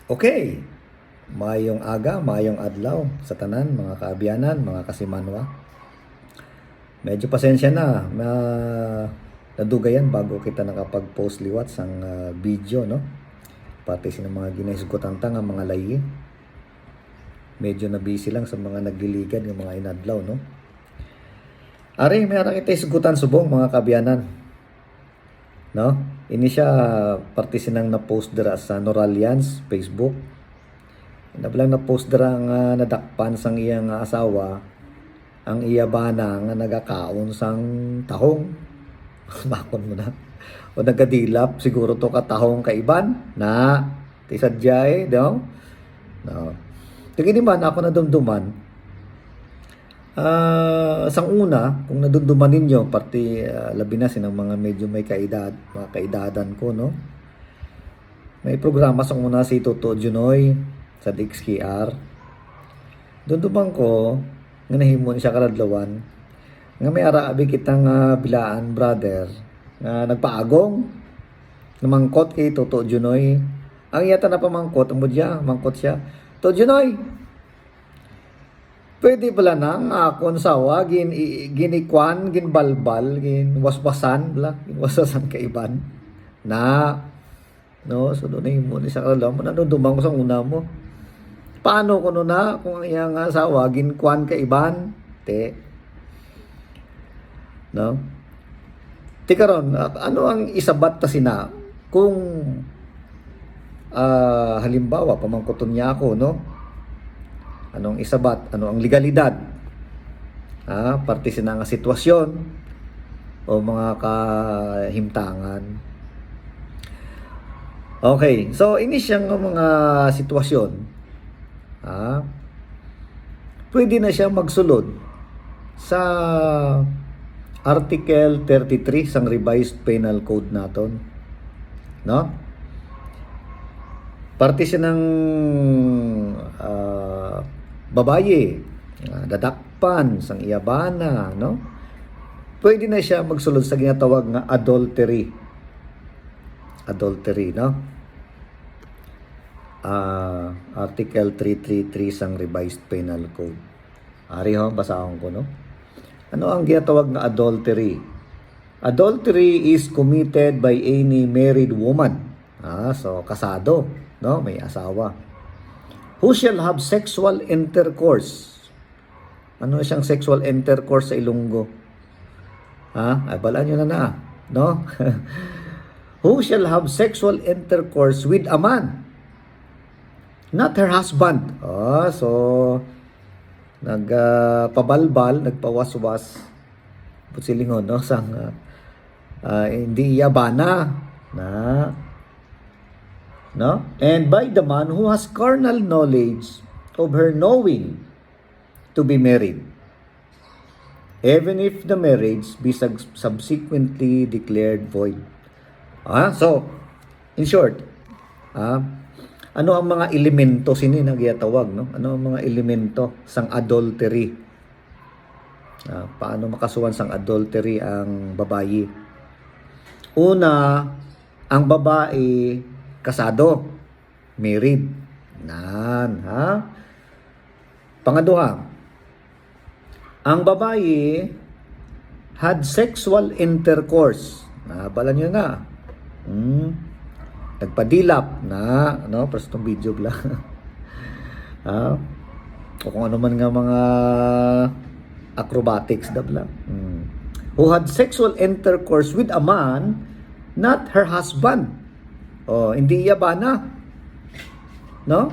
Okay, mayong aga, mayong adlaw sa tanan, mga kaabyanan, mga kasimanwa. Medyo pasensya na, nadugayan bago kita nakapag-post liwat sang video, no? Pati sa mga ginahisgutan ta nga mga layi. Medyo na busy lang sa mga nagliligan ng mga inadlaw, no? Ari, may ara kita hisgutan subong mga kaabyanan. No? Ini siya parte sinang na-post dira sa Noralians Facebook. Nablang na-post dira nga nadakpan sang iyang asawa ang iya bana nga nagakaon sang tahong. Bakon mo na. O nagadilap siguro to ka tahong kaiban na ti sadyay, no? No. Tingin man ako nadumduman. Sang una, kung nadunduman ninyo, pati labi na sinang mga medyo may kaedad, mga kaedadan ko, no? May programa sang una si Toto Junoy sa DXKR. Dunduman ko, nga nahimon siya karadlawan, nga may araabi kitang bilaan, brother, nga nagpaagong, namangkot kay Toto Junoy. Ang yata na pamangkot, ang mudya, mangkot siya. Toto Junoy, pwede pala nang akon sawa ginikwan ginbalbal ginwaswasan bla ginwasasan kaiban na no so do ni mo ni sa kala mo dumang ko sa una mo paano kuno na kung ang iyang sawa ginkwan kaiban te no ti karon ano ang isabat ta sina kung halimbawa pamangkoton niya ako no. Anong isabat? Ano ang legalidad? Parte sina nga sitwasyon o mga kahimtangan. Okay, so ini siyang mga sitwasyon. Pwede na siya magsulod sa Article 33 sang Revised Penal Code naton. No? Parte siya ng babaye, dadakpan, sang iyabana, no? Pwede na siya magsulod sa ginatawag nga adultery. Adultery, no? Article 333 sang Revised Penal Code. Ari ho, basahon ko, no? Ano ang ginatawag nga adultery? Adultery is committed by any married woman. So kasado, no? May asawa. Who shall have sexual intercourse? Ano siyang sexual intercourse sa Ilonggo? Balaan nyo na, no? Who shall have sexual intercourse with a man? Not her husband. So, nagpabalbal, nagpawaswas. Putsilingon, no? Sang, hindi iyabana na no? And by the man who has carnal knowledge of her knowing to be married, even if the marriage be subsequently declared void. So, in short, ano ang mga elemento sini nagyatawag, no? Ano ang mga elemento sang adultery? Paano makasuhan sang adultery ang babayi? Una, ang babae kasado, married. Pangaduha, ang babae had sexual intercourse. Bala nyo na. Nagpadilap na, no? Pero itong video bla. O kung ano man nga mga acrobatics da bla. Who had sexual intercourse with a man, not her husband. Hindi iyabana. No?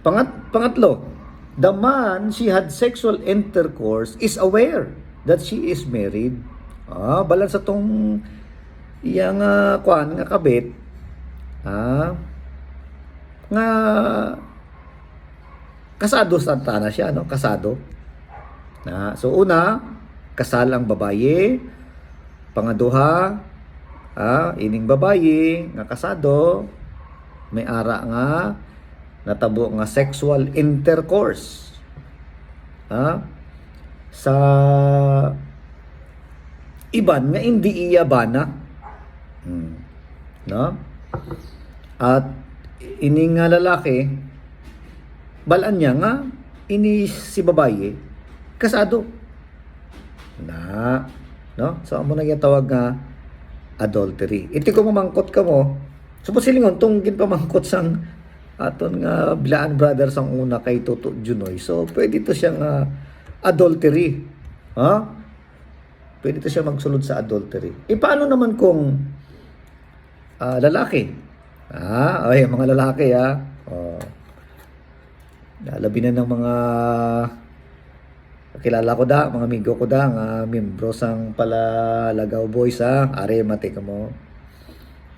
Pangatlo, the man she had sexual intercourse is aware that she is married. Balan sa tong iyang kwan nga kabit. Nga kasado sa tana siya, no? Kasado. So una, kasal ang babaye. Pangaduha, ining babayi nga kasado may ara nga natabo nga sexual intercourse sa iban nga hindi iyabana, no? At ini nga lalaki, balaan niya nga, ini si babae, kasado. Na, no? So, amo na tawag nga adultery. Iti ko mamangkot ka mo, supos silingon, itong ginpamangkot sang aton nga Bilaan Brothers ang una kay Toto Junoy. So, pwede to siyang adultery. Ha? Pwede to siya magsulod sa adultery. E paano naman kung lalaki? Ay, mga lalaki labi na ng mga kilala ko da, mga amigo ko da, nga membro sang pala Lagaw Boys are mati ka mo.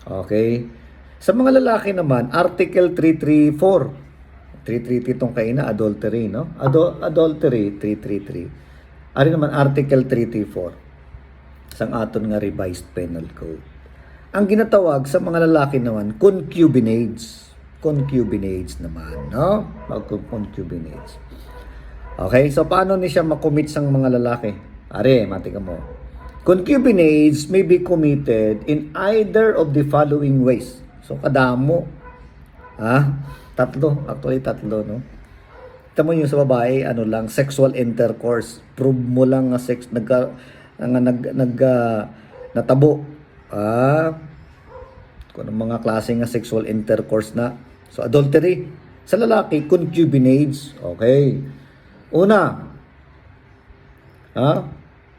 Okay. Sa mga lalaki naman, Article 334. 333 itong kaina, adultery, no? Adultery, 333. Ari naman, Article 334. Sang aton nga revised penal code. Ang ginatawag sa mga lalaki naman, concubinage. Concubinage naman, no? Concubinage. Okay, so paano ni siya makommit sang mga lalaki? Are, mati ka mo. Concubinage may be committed in either of the following ways. So, kadamo. Tatlo. Actually, tatlo, no? Kita mo yung sa babae, ano lang, sexual intercourse. Prove mo lang nga sex, natabo. Kung anong mga klase nga sexual intercourse na. So, adultery. Sa lalaki, concubinage. Okay. Una,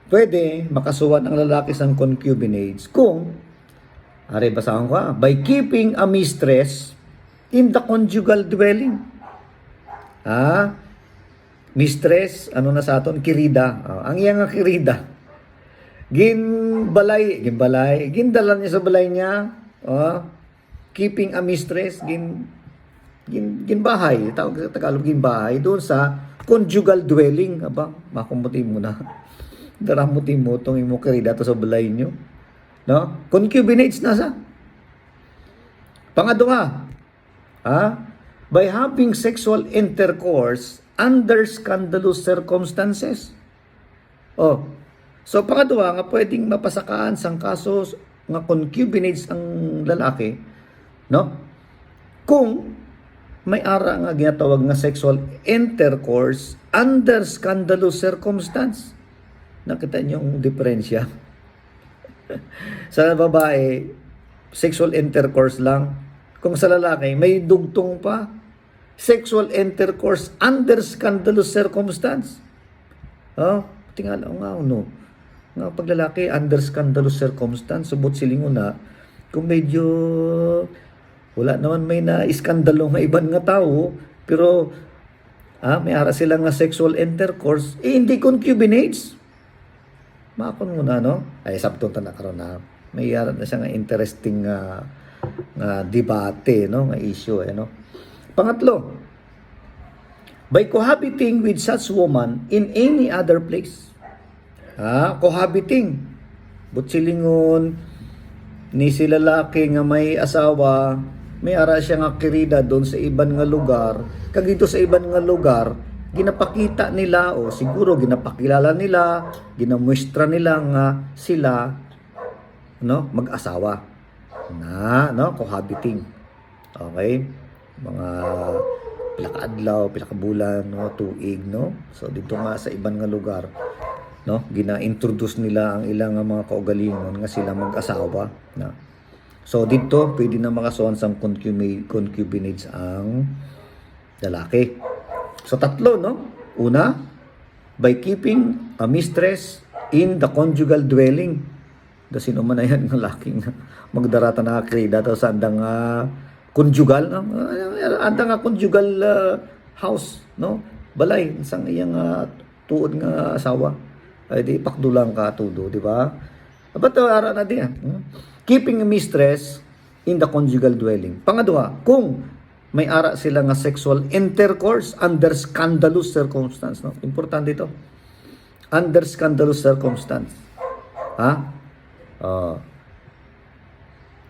pwede makasuhan ang lalaki sa concubinage kung basahan ko by keeping a mistress in the conjugal dwelling. Mistress, ano na sa aton? Kirida. Ang iyang nga kirida. Gindalan niya sa balay niya. Keeping a mistress, ginbahay. Tawag sa Tagalog, ginbahay. Doon sa conjugal dwelling. Makumuti mo na. Daramuti mo itong imo kirida to sa balay niyo. No? Concubinage na sa. Pangadwa, by having sexual intercourse under scandalous circumstances. So pangadwa nga pwedeng mapasakaan sang kaso nga concubinage ang lalaki, no? Kung may ara nga ginatawag nga sexual intercourse under scandalous circumstance. Nakita niyo yung diferensya? Sa babae, sexual intercourse lang. Kung sa lalaki, may dugtong pa. Sexual intercourse under scandalous circumstance. Tingala nga, no? Nga paglalaki, under scandalous circumstance, subot silingon na, kung medyo wala naman may na-iskandalo nga ibang nga tao, pero may ara sila nga sexual intercourse, hindi concubinage. Makon mo na, no? Ay, sabton na karon na. May yaran na siya nga interesting nga debate, no? Nga issue, no? Pangatlo, by cohabiting with such woman in any other place. Cohabiting. Butsilingon, ni si lalaki nga may asawa, may ara siya nga kirida doon sa iban nga lugar. Kag dito sa iban nga lugar, ginapakita nila o siguro ginapakilala nila, ginamuestra nila nga sila mag-asawa no, cohabiting. Okay? Mga pila ka adlaw, pila ka bulan, no, tuig, no. So dito nga sa iban nga lugar, no, gina-introduce nila ang ilang mga kaugalingon nga sila mag-asawa, na. So dito pwede na makasuhan sang concubinage ang lalaki. So tatlo, no? Una, by keeping a mistress in the conjugal dwelling. Sino man na yan ng laking magdarata na krida to sa andang conjugal, no? Andang conjugal house, no? Balay, isang iyang tuod nga asawa. Ay di pakdulang ka tudo, di ba? Ba't ara na din? Keeping a mistress in the conjugal dwelling. Pangadwa, kung may ara sila nga sexual intercourse under scandalous circumstance, no? Importante ito. Under scandalous circumstance.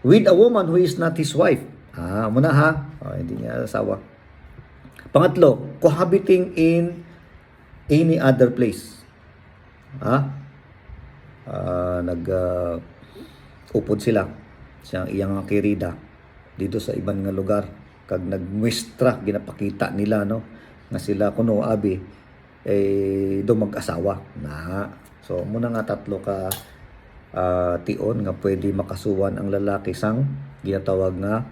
With a woman who is not his wife. Muna hindi niya asawa. Pangatlo, cohabiting in any other place. Upod sila. Siyang iyang kirida. dito sa ibang nga lugar kag nagmuestra ginapakita nila no nga sila kuno abi do mag-asawa na. So muna nga tatlo ka tion nga pwede makasuwan ang lalaki sang ginatawag nga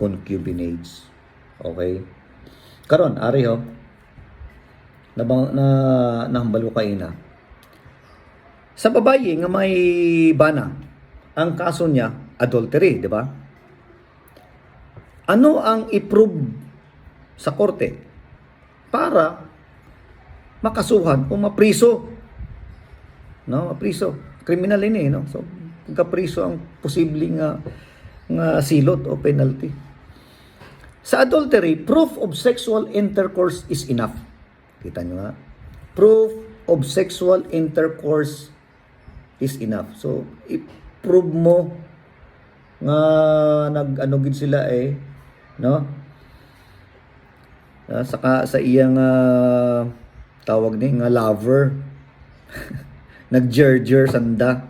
concubinage. Okay? Karon ari ho nahambalo ka ina. Sa babae nga may bana, ang kaso niya adultery, di ba? Ano ang i-prove sa korte para makasuhan o mapriso? No, mapriso. Kriminal ini, no? So, pagkapriso ang posibleng nga silot o penalty. Sa adultery, proof of sexual intercourse is enough. Kita nyo nga? Proof of sexual intercourse is enough. So, i-prove mo nga nag-ano gid sila no? Saka sa iyang tawag ni nga lover nag-jerjer sanda,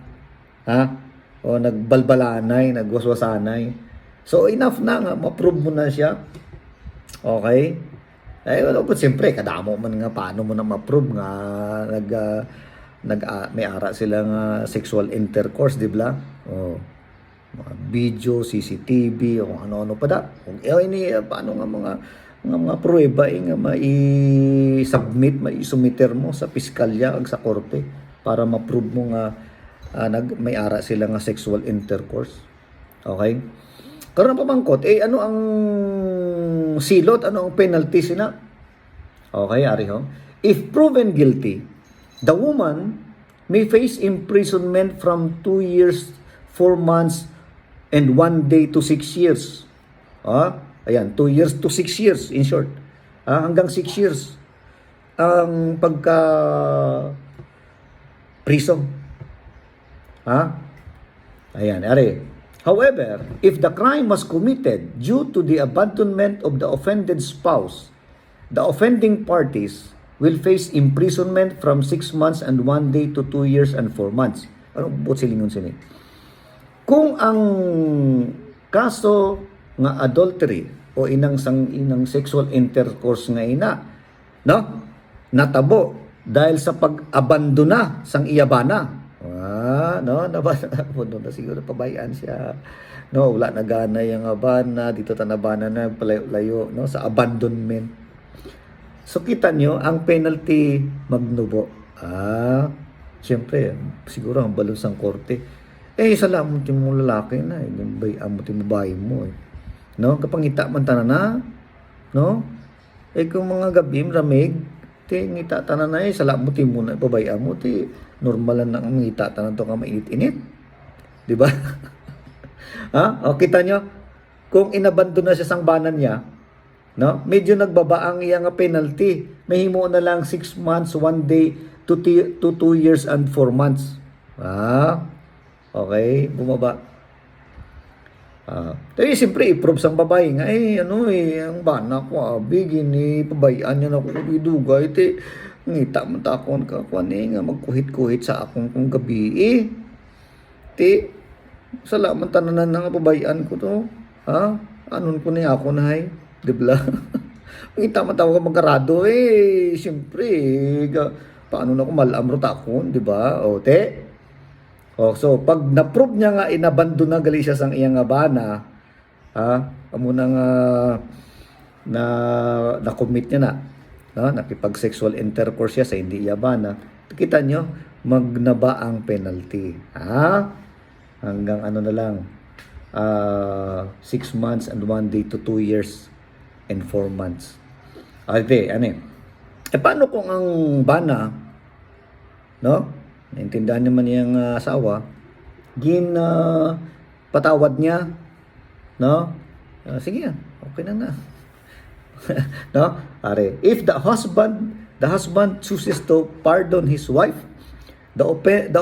ha? O nagbalbalanay, nagwaswasanay. So enough na nga ma-prove mo na siya. Okay? Wala po siyempre kadamo man nga paano mo na ma-prove nga may ara sila nga sexual intercourse, di ba? Oh. Mga video, CCTV, o ano-ano pa da. Kung ini paano nga mga pruweba nga mai-submit, mai-sumiter mo sa piskalya ag sa korte para ma-prove mo nga may ara sila nga sexual intercourse. Okay? Karon pa pamangkot, ano ang silot, ano ang penalty sina? Okay, ari ho. If proven guilty, the woman may face imprisonment from 2 years, 4 months, and 1 day to 6 years. Ayan, 2 years to 6 years, in short. Hanggang 6 years. Ang pagka prison. Ayan, ari. However, if the crime was committed due to the abandonment of the offended spouse, the offending parties will face imprisonment from 6 months and 1 day to 2 years and 4 months. Ano po silingon sini? Kung ang kaso nga adultery o inang sexual intercourse nga ina, no? Natabo dahil sa pag-abandona sang iyabana. No, na siguro pabayaan siya. No, wala na gana yung abana, dito tanabana na palayo-layo, no, sa abandonment. So kita nyo, ang penalty magnubo. Siyempre, siguro ang balon sang korte. Salamat yung mga lalaki na, yung bayaan mo, yung babae mo. No, kapangita man tanan na, no? Kung mga gabi, ramig, ngita tanan na salamat mo muna, pabayaan mo, normal lang ang ngita tanan to ka mainit-init. Di ba? O, kita nyo, kung inabandon na siya sang banan niya, no? Medyo nagbaba ang iyang penalty. May himo na lang 6 months, 1 day, to 2 years and 4 months. Okay, bumaba. Pero siyempre, i-prove sang babae nga, ang bana ko, bigin, pabayaan niya na ako, idugay, ngita man takon ka, nga magkuhit-kuhit sa akong kung gabi, salamat tananan na nga pabayaan ko to, anon ko na ako na, dibla? Ngita man tawag ka magkarado, siyempre, paano na ako malamro takon, diba? So pag na-prove niya nga inabandon na gali siya sang iyang bana, amo na nga na-commit niya na, no? Nakipag-sexual intercourse siya sa hindi iya bana, kita nyo, magnaba ang penalty. Hanggang ano na lang, 6 months and 1 day to 2 years and 4 months. Okay, paano kung ang bana, no? Naintindihan naman niyang asawa, patawad niya, no? Sige, okay na. No? If the husband chooses to pardon his wife, the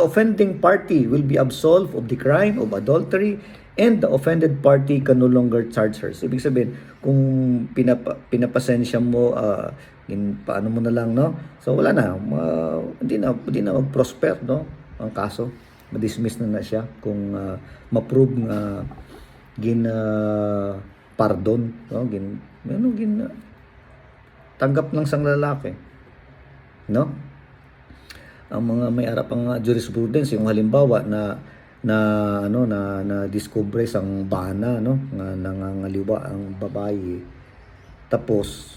offending party will be absolved of the crime of adultery, and the offended party can no longer charge her. So, ibig sabihin, kung pinapasensya mo, paano mo na lang, no? So wala na, hindi na mag-prosper, no? Ang kaso, ma-dismiss na siya kung ma-prove pardon, no? Tanggap lang sang lalaki, no? Ang mga may arap ang jurisprudence, yung halimbawa na discover sang bana, no, nga nangangaliwa ang babae, tapos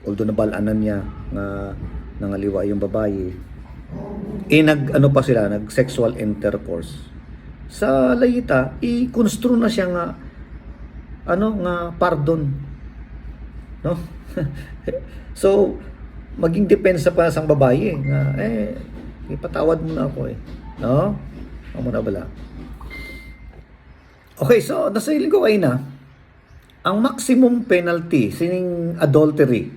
although nabalanan niya nga nangaliwa yung babae, pa sila, nag sexual intercourse sa layita, i-construe na siya nga nga pardon, no? So maging depensa pa sang babae nga ipatawad mo na ako, no? Amo na bala. Okay, so nasa ko kayo na ang maximum penalty sining adultery,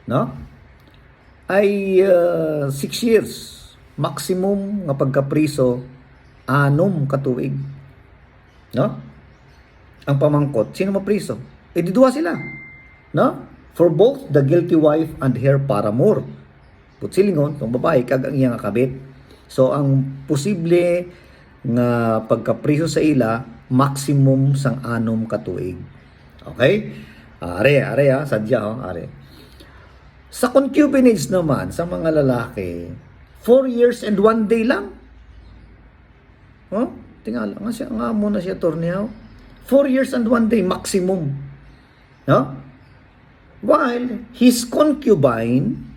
no, ay 6 years maximum nga pagkapriso, 6 katuig, no? Ang pamangkot, sino mapriso? Di duwa sila, no? For both the guilty wife and her paramour. Silingon, itong babae, kag ang iyang kabit. So, ang posible nga pagkapriso sa ila, maximum sang 6 katuig. Okay? Are, sadya, are. Sa concubinage naman, sa mga lalaki, 4 years and 1 day lang. Tingala, nga muna siya torneho. 4 years and 1 day, maximum. No? While his concubine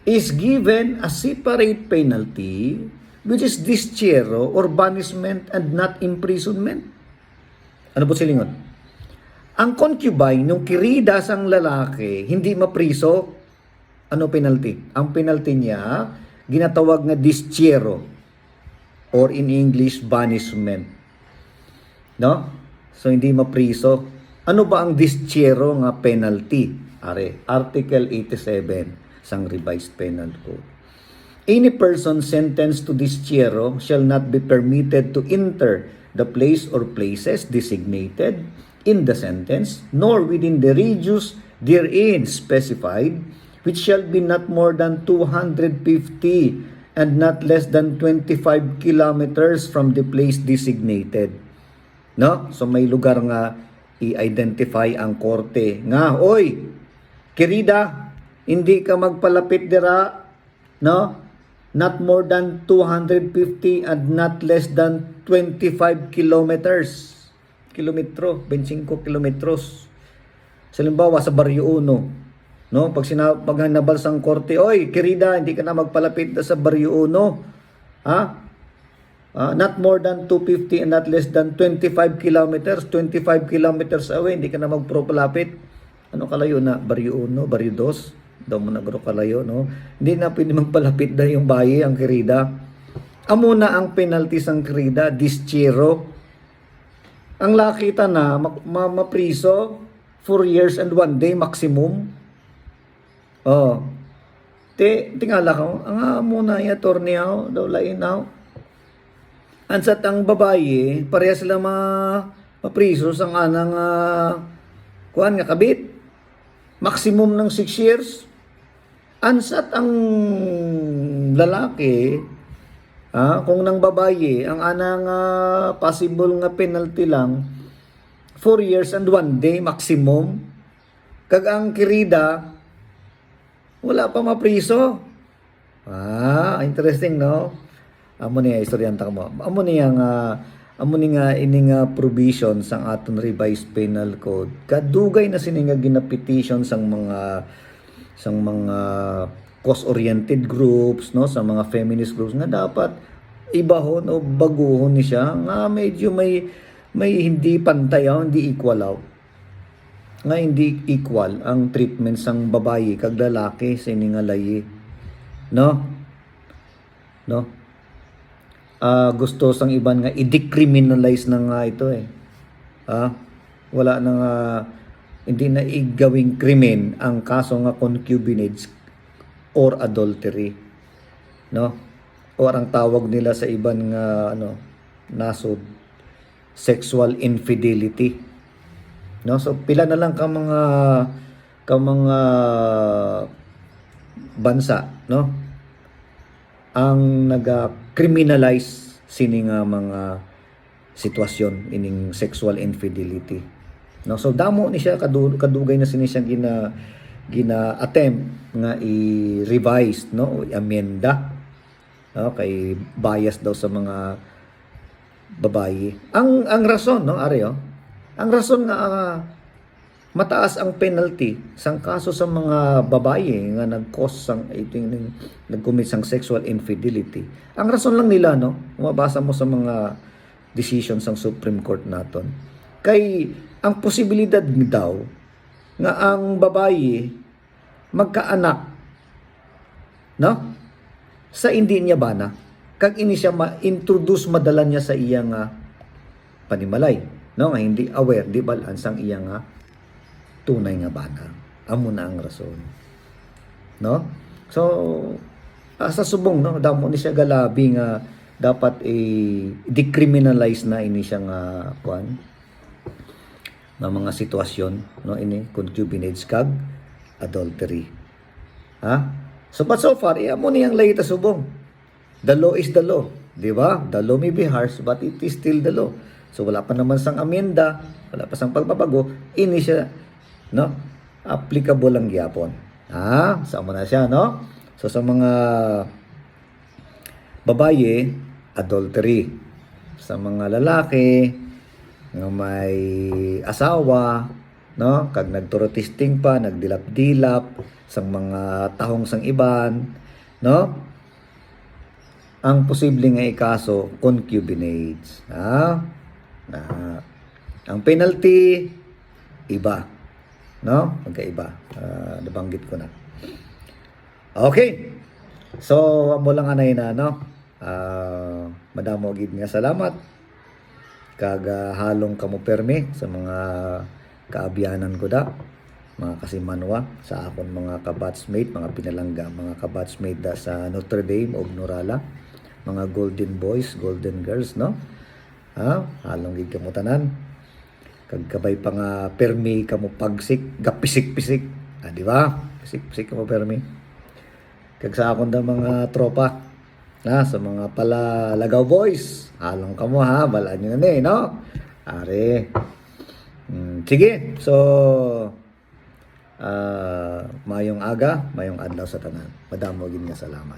is given a separate penalty, which is dischero or banishment and not imprisonment. Ano po silingon? Ang concubine, yung kirida sang lalaki, hindi mapriso, ano penalty? Ang penalty niya, ginatawag nga dischero or in English, banishment. No? So, hindi mapriso. Ano ba ang dischero nga penalty? Article 87 sang Revised Penal Code. Any person sentenced to dischero shall not be permitted to enter the place or places designated in the sentence, nor within the radius therein specified, which shall be not more than 250 and not less than 25 kilometers from the place designated. No? So may lugar nga i-identify ang korte nga, oy, kirida, hindi ka magpalapit dira, no? Not more than 250 and not less than 25 kilometers. 25 kilometros. Sa limbawa, sa Barrio 1, no? Pag nabal sang korte, oy, kirida, hindi ka na magpalapit sa Barrio 1. Ha? Not more than 250 and not less than 25 kilometers. 25 kilometers away, hindi ka na magpropalapit. Ano kalayo na? Barrio 1, Barrio 2. Daw mo na garo kalayo, no? Hindi na pwede magpalapit na yung bayi, ang kirida. Amo na ang penalty sang kirida, dischero. Ang lakita na, mapriso, 4 years and 1 day maximum. Tingala ko, ang amo na yung torneo, daw lainaw. Ansat ang babae, pareha sila mapriso sang anang kuan nga kabit. Maximum ng 6 years. Ansat ang lalaki, kung nang babae, ang anang possible nga penalty lang 4 years and 1 day maximum. Kag ang kirida wala pa mapriso. Interesting, no? Amo niya istoryanta mo. Amo niya ining provision sang aton revised penal code. Kadugay na sini nga ginapetition sang mga cause-oriented groups, no, sa mga feminist groups nga dapat ibahon o baguhon ni siya nga medyo may hindi pantay, hindi equal nga hindi equal ang treatment sang babae kag lalaki sa ini nga layi, no. Gusto sang iban nga i-decriminalize na nga ito wala na nga, hindi na igawing krimen ang kaso nga concubinage or adultery, no? Or ang tawag nila sa iban nga nasod, sexual infidelity, no? So pila na lang ka mga bansa, no, ang naga-criminalize sini nga mga sitwasyon ining sexual infidelity. No, so damo ni siya kadugay na sini siya gina attempt nga i-revise, no, o i-amenda, no, kay bias daw sa mga babayi. Ang rason, no, are, ang rason nga mataas ang penalty sang kaso sa mga babae nga nag-cause sang nag-commit sang sexual infidelity. Ang rason lang nila, no, mabasa mo sa mga decision sang Supreme Court naton, kay ang posibilidad daw nga ang babae magkaanak, no, sa hindi niya bana, kag ini siya ma-introduce madala niya sa iya nga panimalay, no, nga hindi aware, di balance ang iya nga tunay nga bana. Amo na ang rason, no. So sa subong, no, damo ni siya galabi nga dapat decriminalize na ini siya nga kuan nga mga sitwasyon, no, ini concubinage kag adultery. Ha? So but so far, amo niyang layita subong. The law is the law, di ba? The law may be harsh, but it is still the law. So wala pa naman sang amenda, wala pa sang pagbabago, ini siya, no, applicable lang gyapon. Ha? Sama na siya, no? So sa mga babaye, adultery. Sa mga lalaki nga may asawa, no, kag nagturotisting pa, nagdilap-dilap sang mga tahong sang iban, no, ang posible nga ikaso concubinage. Ha? Ang penalty iba, no, magkaiba. Nabanggit ko na. Okay, so amo lang anay na, no, madamo gid nga salamat kag halong kamo permi sa mga kaabyanan ko da, mga kasimanwa sa akon mga kabatchmate, mga pinalangga, mga kabatchmate da sa Notre Dame ug Norala, mga golden boys, golden girls, no, halong gid kamo tanan, kag kabay pa nga permi kamo pagsik gapisik-pisik, di ba, pisik-pisik kamo permi, kag sa akon da mga tropa sa mga pala Lagaw boys, halong kamo, ha, balaan nyo na no, are. Sige, so mayong aga, mayong adlaw sa tanan. Madamo gid nga salamat.